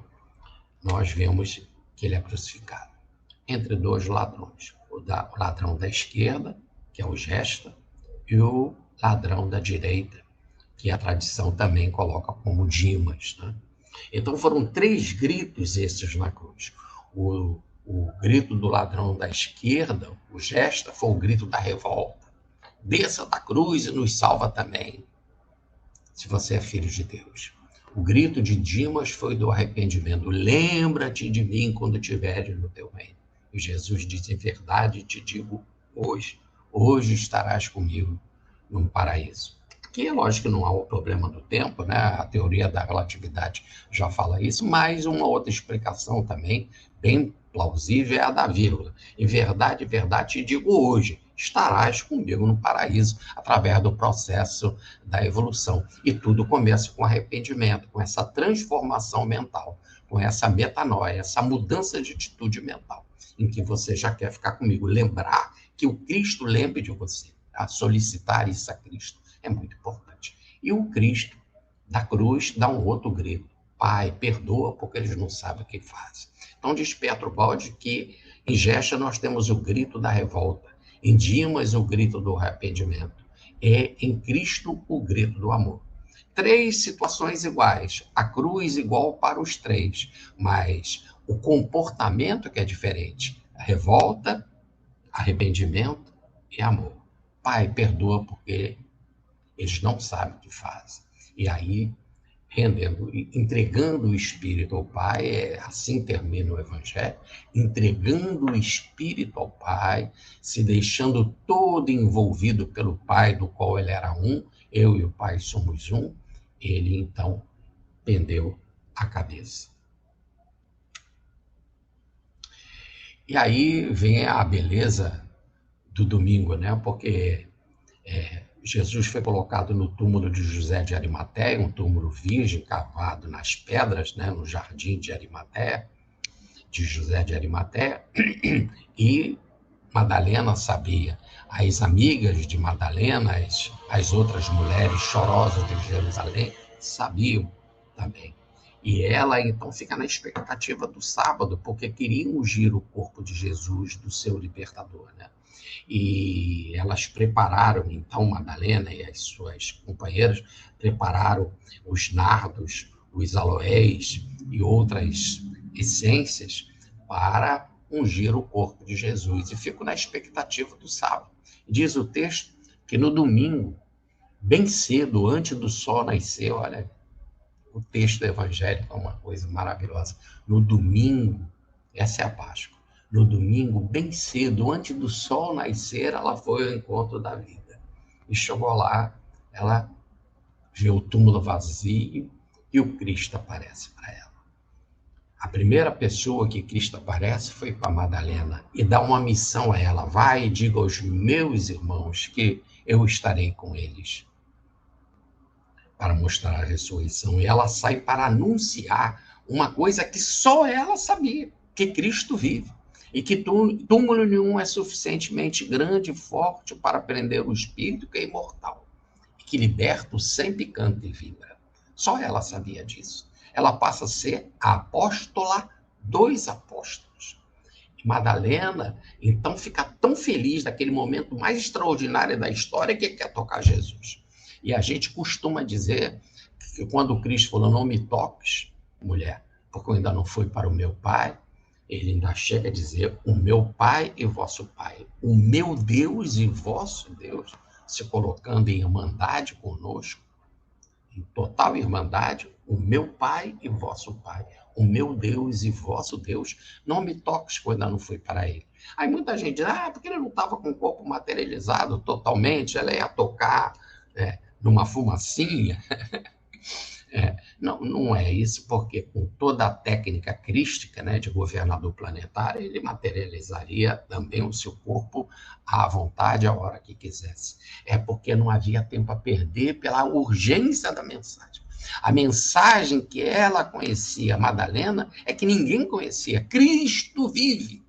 Nós vemos que ele é crucificado entre dois ladrões, o ladrão da esquerda, que é o Gesta, e o ladrão da direita, que a tradição também coloca como Dimas, né? Então foram 3 gritos esses na cruz. O grito do ladrão da esquerda, o Gesta, foi o grito da revolta. Desça da cruz e nos salva também, se você é filho de Deus. O grito de Dimas foi do arrependimento. Lembra-te de mim quando estiveres no teu reino. E Jesus diz: em verdade te digo hoje estarás comigo no paraíso. Que é lógico que não há o problema do tempo, né? A teoria da relatividade já fala isso, mas uma outra explicação também, bem plausível, é a da vírgula. Em verdade, te digo hoje, estarás comigo no paraíso, através do processo da evolução. E tudo começa com arrependimento, com essa transformação mental, com essa metanoia, essa mudança de atitude mental, em que você já quer ficar comigo. Lembrar que o Cristo lembre de você, a solicitar isso a Cristo é muito importante. E o Cristo da cruz dá um outro grito: Pai, perdoa, porque eles não sabem o que fazem. Então diz Pietro Baldi que em Gesta nós temos o grito da revolta, em Dimas o grito do arrependimento, é em Cristo o grito do amor. 3 situações iguais, a cruz igual para os 3, mas o comportamento que é diferente: a revolta, arrependimento e amor. Pai, perdoa porque eles não sabem o que fazem. E aí, entregando o Espírito ao Pai, assim termina o Evangelho, entregando o Espírito ao Pai, se deixando todo envolvido pelo Pai, do qual ele era um, eu e o Pai somos um, ele então pendeu a cabeça. E aí vem a beleza do domingo, né? Porque Jesus foi colocado no túmulo de José de Arimateia, um túmulo virgem cavado nas pedras, né? No jardim de Arimateia, de José de Arimateia, e Madalena sabia. As amigas de Madalena, as outras mulheres chorosas de Jerusalém, sabiam também. E ela então fica na expectativa do sábado, porque queria ungir o corpo de Jesus, do seu libertador, né? E elas prepararam, então, Madalena e as suas companheiras prepararam os nardos, os aloés e outras essências para ungir o corpo de Jesus. E fico na expectativa do sábado. Diz o texto que no domingo, bem cedo, antes do sol nascer, olha, o texto do Evangelho é uma coisa maravilhosa. No domingo, essa é a Páscoa. No domingo, bem cedo, antes do sol nascer, ela foi ao encontro da vida. E chegou lá, ela vê o túmulo vazio e o Cristo aparece para ela. A primeira pessoa que Cristo aparece foi para Madalena e dá uma missão a ela. Vai e diga aos meus irmãos que eu estarei com eles para mostrar a ressurreição. E ela sai para anunciar uma coisa que só ela sabia, que Cristo vive. E que túmulo nenhum é suficientemente grande e forte para prender o espírito que é imortal. E que liberto sempre canta e vibra. Só ela sabia disso. Ela passa a ser a apóstola dos apóstolos. Madalena, então, fica tão feliz daquele momento mais extraordinário da história que quer tocar Jesus. E a gente costuma dizer que quando Cristo falou, não me toques, mulher, porque eu ainda não fui para o meu Pai, ele ainda chega a dizer, o meu Pai e vosso Pai, o meu Deus e vosso Deus, se colocando em irmandade conosco, em total irmandade, o meu Pai e vosso Pai, o meu Deus e vosso Deus, não me toques quando eu não fui para ele. Aí muita gente diz, porque ele não estava com o corpo materializado totalmente, ela ia tocar numa fumacinha. Não, não é isso, porque com toda a técnica crística, né, de governador planetário, ele materializaria também o seu corpo à vontade, a hora que quisesse. É porque não havia tempo a perder pela urgência da mensagem. A mensagem que ela conhecia, Madalena, é que ninguém conhecia. Cristo vive.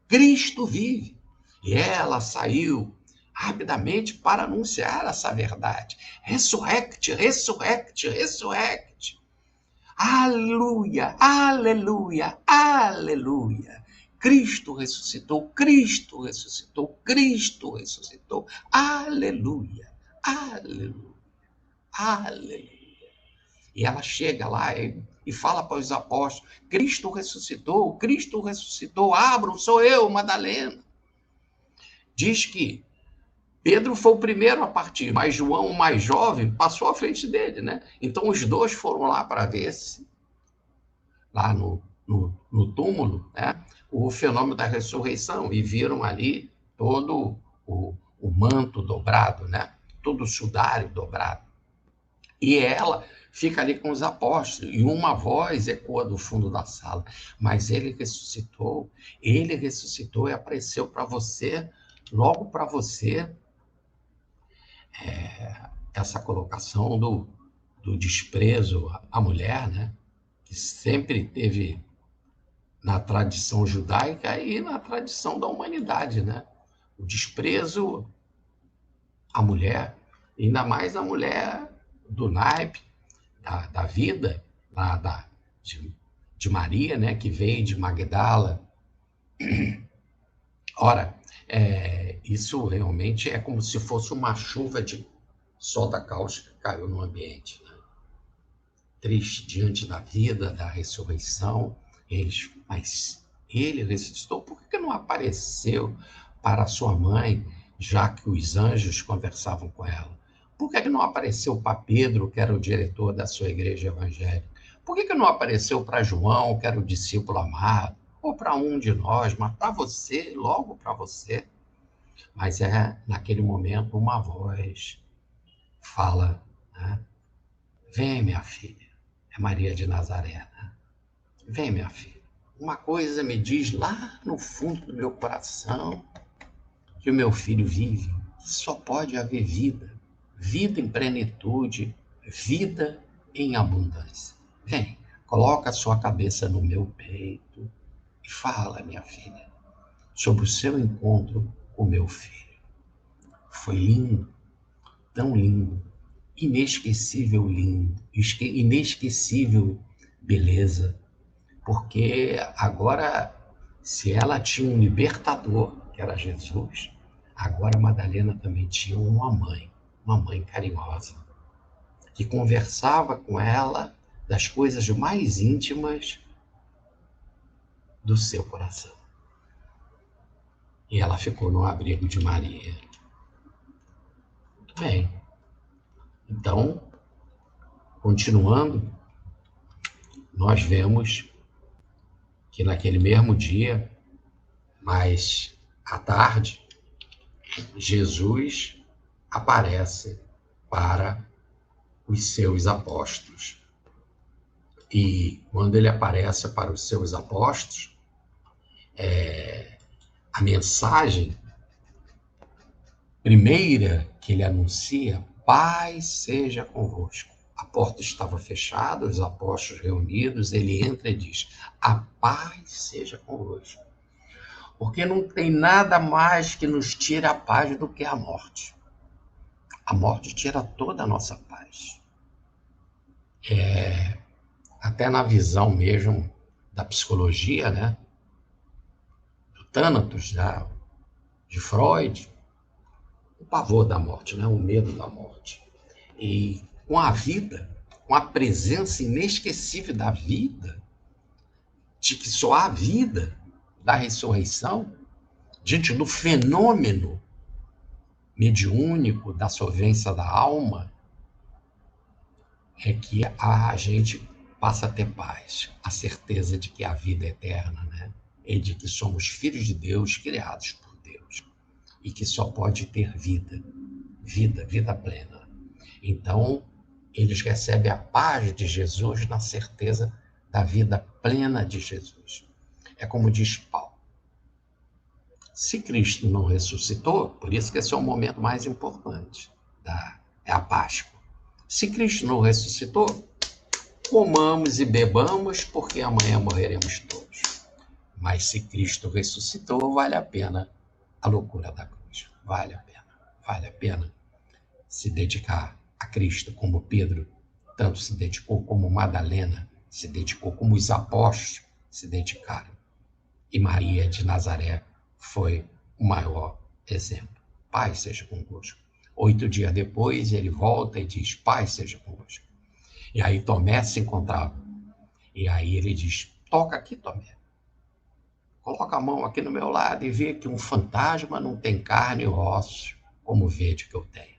Cristo vive. E ela saiu rapidamente para anunciar essa verdade. Ressurrect, ressurrect, ressurrect. Aleluia, aleluia, aleluia. Cristo ressuscitou, Cristo ressuscitou, Cristo ressuscitou. Aleluia, aleluia, aleluia. E ela chega lá e fala para os apóstolos, Cristo ressuscitou, abram, sou eu, Madalena. Diz que Pedro foi o primeiro a partir, mas João, o mais jovem, passou à frente dele, né? Então os dois foram lá para ver se, lá no túmulo, né, o fenômeno da ressurreição, e viram ali todo o manto dobrado, né? Todo o sudário dobrado. E ela fica ali com os apóstolos, e uma voz ecoa do fundo da sala, mas ele ressuscitou e apareceu para você, logo para você, essa colocação do desprezo à mulher, né? Que sempre teve na tradição judaica e na tradição da humanidade, né? O desprezo à mulher, ainda mais a mulher do naipe, da vida, de Maria, né? Que veio de Magdala. Ora, isso realmente é como se fosse uma chuva de soda cáustica que caiu no ambiente, né? Triste diante da vida, da ressurreição, mas ele ressuscitou, por que não apareceu para sua mãe, já que os anjos conversavam com ela? Por que não apareceu para Pedro, que era o diretor da sua igreja evangélica? Por que não apareceu para João, que era o discípulo amado? Ou para um de nós, mas para você, logo para você. Mas naquele momento, uma voz fala, né? Vem, minha filha. É Maria de Nazaré, né? Vem, minha filha. Uma coisa me diz lá no fundo do meu coração que o meu filho vive, que só pode haver vida. Vida em plenitude, vida em abundância. Vem, coloca a sua cabeça no meu peito e fala, minha filha, sobre o seu encontro com o meu filho. Foi lindo, tão lindo, inesquecível lindo, inesquecível beleza, porque agora, se ela tinha um libertador, que era Jesus, agora Madalena também tinha uma mãe carinhosa, que conversava com ela das coisas mais íntimas do seu coração. E ela ficou no abrigo de Maria. Muito bem. Então, continuando, nós vemos que naquele mesmo dia, mais à tarde, Jesus aparece para os seus apóstolos. E quando ele aparece para os seus apóstolos, a mensagem primeira que ele anuncia, paz seja convosco. A porta estava fechada, os apóstolos reunidos, ele entra e diz, a paz seja convosco. Porque não tem nada mais que nos tire a paz do que a morte. A morte tira toda a nossa paz. Até na visão mesmo da psicologia, né? Do Thanatos, de Freud, o pavor da morte, né? O medo da morte. E com a vida, com a presença inesquecível da vida, de que só há vida, da ressurreição, diante do fenômeno mediúnico da solvência da alma, é que a gente passa a ter paz, a certeza de que a vida é eterna, né? E de que somos filhos de Deus, criados por Deus, e que só pode ter vida, vida plena. Então, eles recebem a paz de Jesus na certeza da vida plena de Jesus. É como diz Paulo. Se Cristo não ressuscitou, por isso que esse é o momento mais importante, é a Páscoa. Se Cristo não ressuscitou, comamos e bebamos, porque amanhã morreremos todos. Mas se Cristo ressuscitou, vale a pena a loucura da cruz. Vale a pena se dedicar a Cristo, como Pedro tanto se dedicou, como Madalena se dedicou, como os apóstolos se dedicaram. E Maria de Nazaré foi o maior exemplo. Pai seja convosco. 8 dias depois, ele volta e diz, Pai seja convosco. E aí Tomé se encontrava. E aí ele diz, toca aqui, Tomé. Coloca a mão aqui no meu lado e vê que um fantasma não tem carne e ossos, como vede que eu tenho.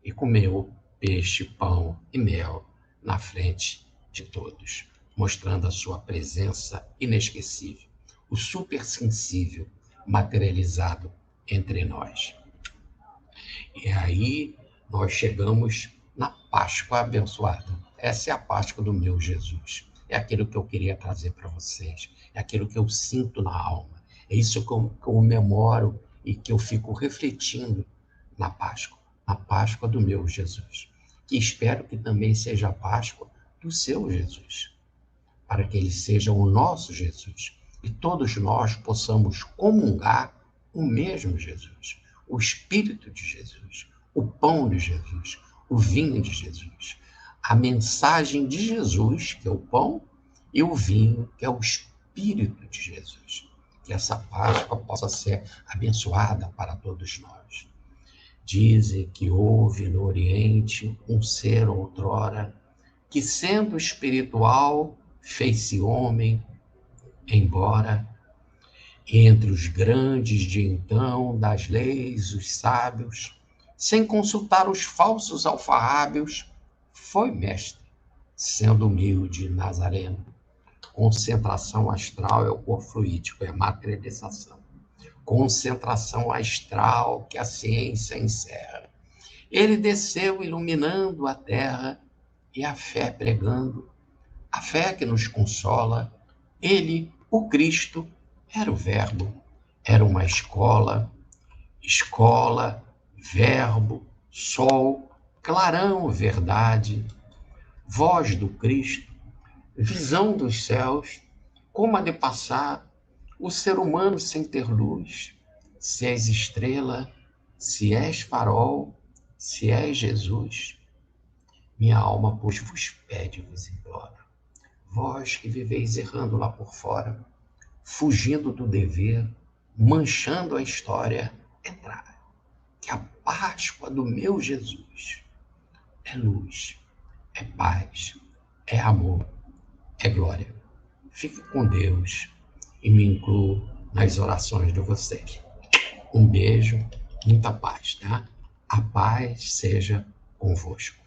E comeu peixe, pão e mel na frente de todos, mostrando a sua presença inesquecível, o supersensível materializado entre nós. E aí nós chegamos na Páscoa abençoada. Essa é a Páscoa do meu Jesus. É aquilo que eu queria trazer para vocês. É aquilo que eu sinto na alma. É isso que eu comemoro e que eu fico refletindo na Páscoa do meu Jesus. Que espero que também seja a Páscoa do seu Jesus. Para que ele seja o nosso Jesus. E todos nós possamos comungar o mesmo Jesus. O Espírito de Jesus, o pão de Jesus, o vinho de Jesus, a mensagem de Jesus, que é o pão, e o vinho, que é o Espírito de Jesus. Que essa Páscoa possa ser abençoada para todos nós. Dizem que houve no Oriente um ser outrora, que sendo espiritual, fez-se homem, embora entre os grandes de então, das leis, os sábios, sem consultar os falsos alfarrábios, foi mestre, sendo humilde nazareno. Concentração astral é o corpo fluídico, é a materialização. Concentração astral que a ciência encerra. Ele desceu iluminando a terra e a fé pregando, a fé que nos consola. Ele, o Cristo, era o Verbo, era uma escola, verbo, sol, clarão, verdade, voz do Cristo, visão dos céus, como há de passar o ser humano sem ter luz? Se és estrela, se és farol, se és Jesus, minha alma, pois, vos pede, vos implora. Vós que viveis errando lá por fora, fugindo do dever, manchando a história, entrai, que a Páscoa do meu Jesus é luz, é paz, é amor, é glória. Fique com Deus e me incluo nas orações de vocês. Um beijo, muita paz, tá? A paz seja convosco.